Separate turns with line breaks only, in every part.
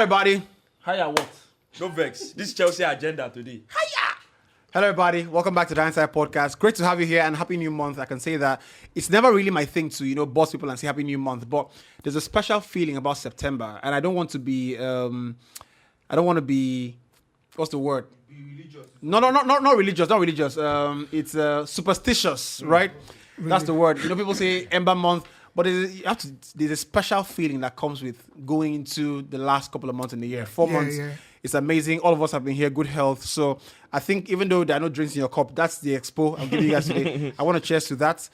everybody.
Hiya what? No vex. This Chelsea agenda today.
Hello, everybody. Welcome back to the Hindsight Podcast. Great to have you here and Happy New Month. I can say that it's never really my thing to, boss people and say Happy New Month, but there's a special feeling about September, and I don't want to be, what's the word?
Be religious.
No, not religious. It's superstitious, right? Really? That's the word. People say Ember Month, but there's a special feeling that comes with going into the last couple of months in the year. 4 months. Yeah. It's amazing. All of us have been here, good health. So I think even though there are no drinks in your cup, that's the expo I'm giving you guys today. I want to cheers to that.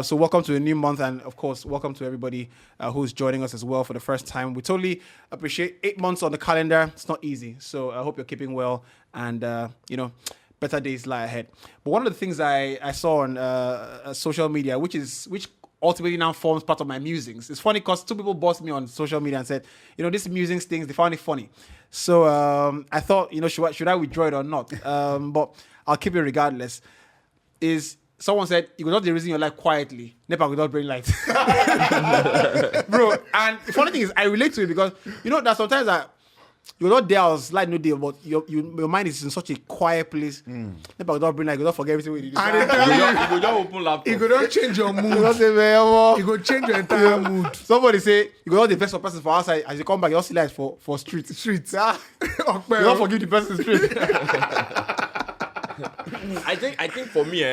So welcome to a new month, and of course, welcome to everybody who's joining us as well for the first time. We totally appreciate 8 months on the calendar. It's not easy. So I hope you're keeping well, and better days lie ahead. But one of the things I saw on social media, which ultimately now forms part of my musings. It's funny because 2 people bossed me on social media and said, this musings things, they found it funny. So I thought, should I withdraw it or not? But I'll keep it regardless. Someone said, you could not the reason your life quietly. Nepa could not bring light. Bro, and the funny thing is, I relate to it because, that sometimes you're not there, I was like no deal, but your mind is in such a quiet place. Nepa could not bring light, you could not forget everything we did.
You could just open laptop.
You could not change your mood. You could change your entire mood.
Somebody say, you could not the best person for outside. As you come back, you all see lights for streets. You don't forgive the person street.
I think for me,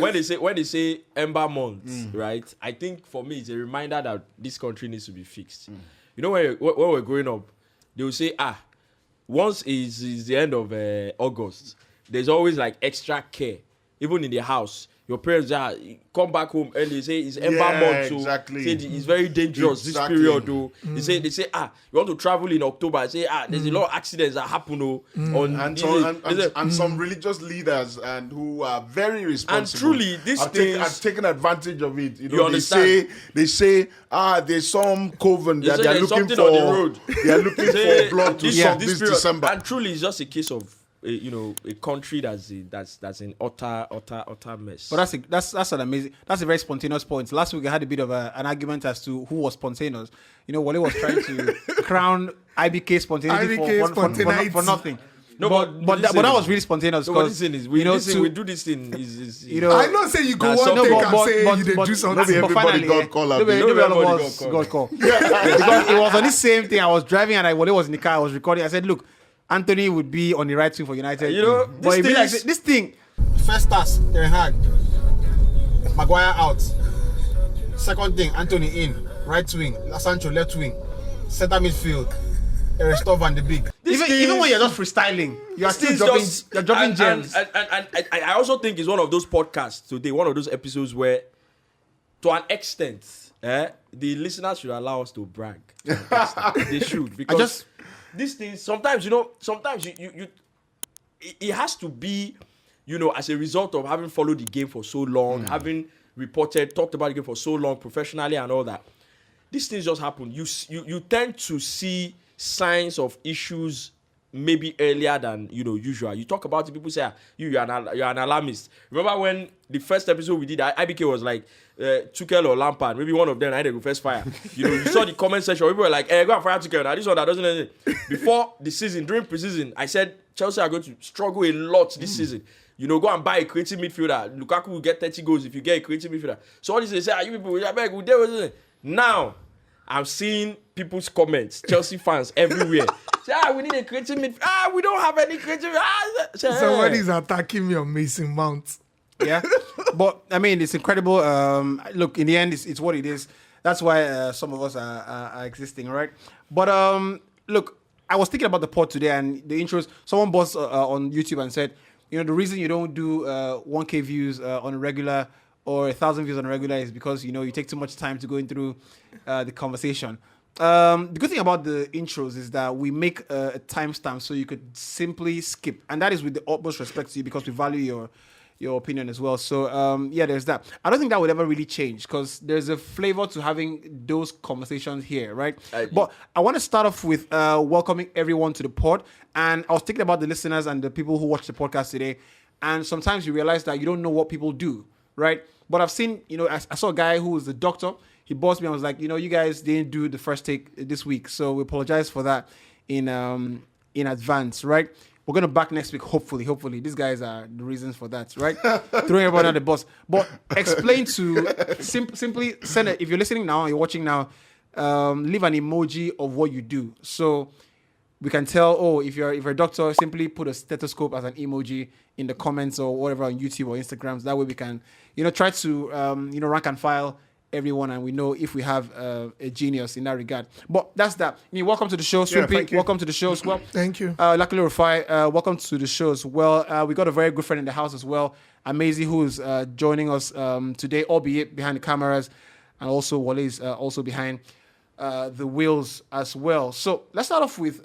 when they say Ember Month, right? I think for me it's a reminder that this country needs to be fixed. When we're growing up, they will say, once is the end of August, there's always like extra care, even in the house. Your parents come back home and they say it's Ember Month, so
exactly.
Say it's very dangerous this period. Though they say you want to travel in October. Say there's a lot of accidents that happen.
And some religious leaders and who are very responsible.
And truly,
have taken advantage of it.
You understand?
They say there's some coven that they're looking for.
On the road.
They are looking for blood to solve this December.
And truly, it's just a case of a country that's in utter mess.
But that's an amazing. That's a very spontaneous point. Last week I had a bit of an argument as to who was spontaneous. Wale was trying to crown IBK spontaneity for nothing.
No,
but that was really spontaneous.
Because we do this thing.
I know say you go one day and say you did do something.
Everybody got call.
God call. Because it was on this same thing. I was driving and Wale was in the car. I was recording. I said, look, Anthony would be on the right wing for United. But it'd be like this thing. First task, Ten Hag. Maguire out. Second thing, Anthony in. Right wing. Sancho left wing. Center midfield. Restore Van de Beek. Even when you're just freestyling, you are still dropping gems.
And I also think it's one of those podcasts today, one of those episodes where, to an extent, the listeners should allow us to brag. They should, because these things sometimes you it has to be as a result of having followed the game for so long, having talked about the game for so long professionally and all that. These things just happen. You tend to see signs of issues maybe earlier than usual. You talk about it, people say you're an alarmist. Remember when the first episode we did, IBK was like Tuchel or Lampard, maybe one of them, I had to go first fire. You saw the comment section, people were like, go and fire Tuchel. Now this one that doesn't anything. Before the season, during preseason, I said Chelsea are going to struggle a lot this season. Go and buy a creative midfielder. Lukaku will get 30 goals if you get a creative midfielder. So all this they say, you people, now I'm seeing people's comments, Chelsea fans everywhere. Say, we need a creative midfielder. We don't have any creative.
Somebody's attacking me on Mason Mount.
Yeah, but I mean, it's incredible. Look, in the end, it's what it is. That's why some of us are existing, right? But look, I was thinking about the pod today and the intros. Someone bossed on YouTube and said, the reason you don't do 1K views on a regular or 1,000 views on a regular is because you take too much time to go through the conversation. The good thing about the intros is that we make a timestamp so you could simply skip, and that is with the utmost respect to you because we value your opinion as well. So there's that. I don't think that would ever really change because there's a flavor to having those conversations here, right? But I want to start off with welcoming everyone to the pod, and I was thinking about the listeners and the people who watch the podcast today, and sometimes you realize that you don't know what people do, right? But I've seen, I saw a guy who was a doctor. He bossed me. I was like, you guys didn't do the first take this week, so we apologize for that. in advance, right? We're going to back next week, hopefully. These guys are the reasons for that, right? Throwing everyone on the bus. But explain simply send it. If you're listening now, you're watching now, leave an emoji of what you do. So we can tell, if you're a doctor, simply put a stethoscope as an emoji in the comments or whatever on YouTube or Instagram. So that way we can, try to, rank and file everyone, and we know if we have a genius in that regard. But that's that. Welcome to the show, Swimpy. Welcome to the show as well.
Thank you.
Luckily Rufai, welcome to the show as well. We got a very good friend in the house as well, Amazi, who's joining us today, albeit behind the cameras, and also Wale is also behind the wheels as well. So let's start off with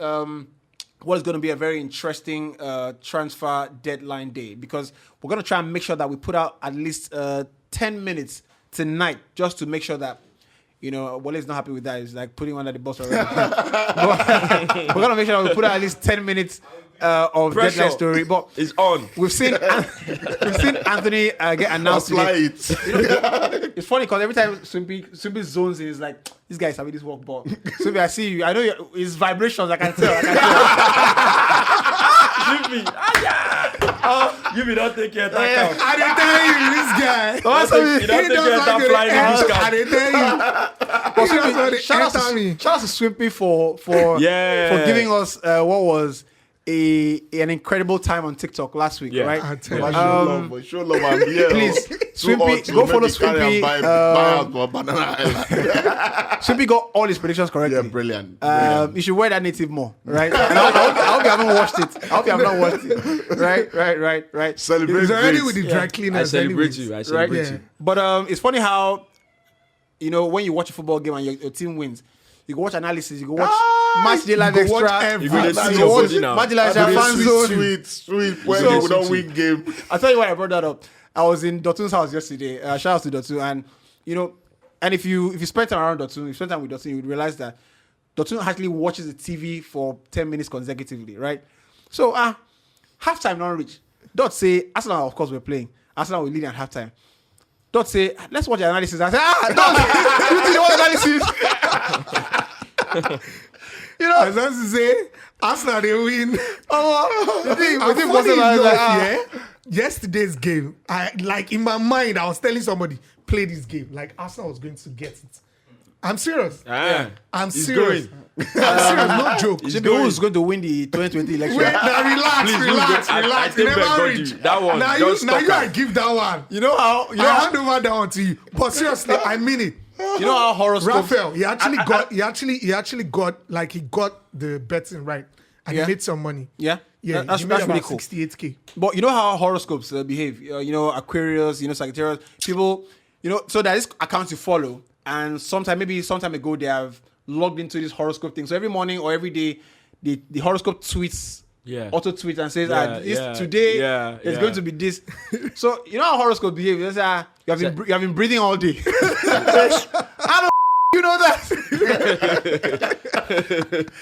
what is going to be a very interesting transfer deadline day, because we're going to try and make sure that we put out at least 10 minutes tonight, just to make sure that, Wale is not happy with that. It's like putting one at the bus already. We're going to make sure that we put out at least 10 minutes of
Pressure.
deadline story. But
It's on.
we've seen Anthony get announced today. It's funny because every time Swimpy zones in, it's like, this guy's having this work, but Swimpy, I see you. I know it's vibrations. I can tell.
You be not take care of that count.
I didn't tell you, this guy.
You don't take care of that flying discount.
I didn't tell you.
Shout out to Swimpy for giving us what was an incredible time on TikTok last week, right?
I tell you.
Show love and beer.
Please, Swimpy, go follow Swimpy.
Buy out for Banana Island.
Swimpy got all his predictions correctly.
Yeah, brilliant.
You should wear that native more, right? And I hope you haven't watched it. I hope you have not watched it. Right.
Celebrate
He's already
Grace.
with the dry cleaners.
I celebrate
anyways.
you. I
Right?
celebrate you.
But it's funny how, when you watch a football game and your team wins, you can watch analysis, you can watch match day live
you go watch
extra.
every-
You go to
That's
see
your
your
watch
body now.
match day live extra,
Very
fan zone.
sweet. When
So-
we don't win game.
I'll tell you why I brought that up. I was in Dotun's house yesterday. Shout out to Dotun. And, and if you spend time around Dotun, if you spend time with Dotun, you would realize that Dotun actually watches the TV for 10 minutes consecutively, right? So, halftime not reach. Dot say, Arsenal, of course, we're playing. Arsenal will lead at halftime. Dot say, let's watch the analysis. I say, Dot, you did the analysis.
As I say, Arsenal they win.
The thing
And
was
funny
like,
enough, yesterday's game, in my mind, I was telling somebody, play this game. Like Arsenal was going to get it. I'm serious. I'm
He's
serious.
going.
I'm serious, no joke.
who's going to win the 2020 election?
Wait, now relax.
I
You
think
never
God
reach.
you. That one,
Now
just
you
stop
I
that.
give that one.
You know how
I hand over that one to you. But seriously, I mean it.
how horoscopes.
Raphael, he actually got the betting right, and
Yeah.
he made some money.
Yeah,
Yeah,
that's
he made
really
about
cool.
68K.
But you know how horoscopes behave. Aquarius, Sagittarius, people. So there is accounts you follow, and sometime ago they have logged into this horoscope thing. So every morning or every day, the horoscope tweets.
Yeah.
Auto tweets and says,
Yeah,
today
yeah,
it's
yeah.
going to be this. So you know how horoscope behave. It's, you have been breathing all day. How the you know that?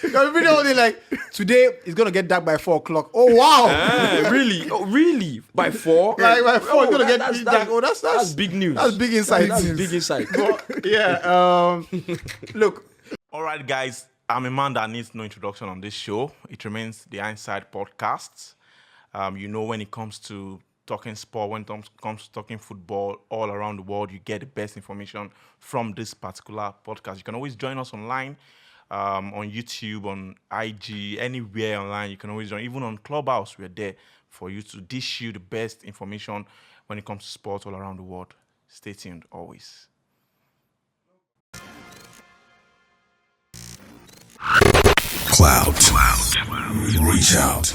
You have been breathing all day. Like today it's gonna get dark by 4:00. Oh wow!
Really? Oh, really? By 4?
Like by 4 it's gonna get
that's-
dark. Oh,
that's big news.
That's big insight.
That's big insight.
Yeah. Look.
All right, guys. I'm a man that needs no introduction on this show. It remains the Inside Podcast. When it comes to talking sport, when it comes to talking football all around the world, you get the best information from this particular podcast. You can always join us online, on YouTube, on IG, anywhere online. You can always join. Even on Clubhouse, we're there for you to dish you the best information when it comes to sport all around the world. Stay tuned always.
Cloud. Reach out.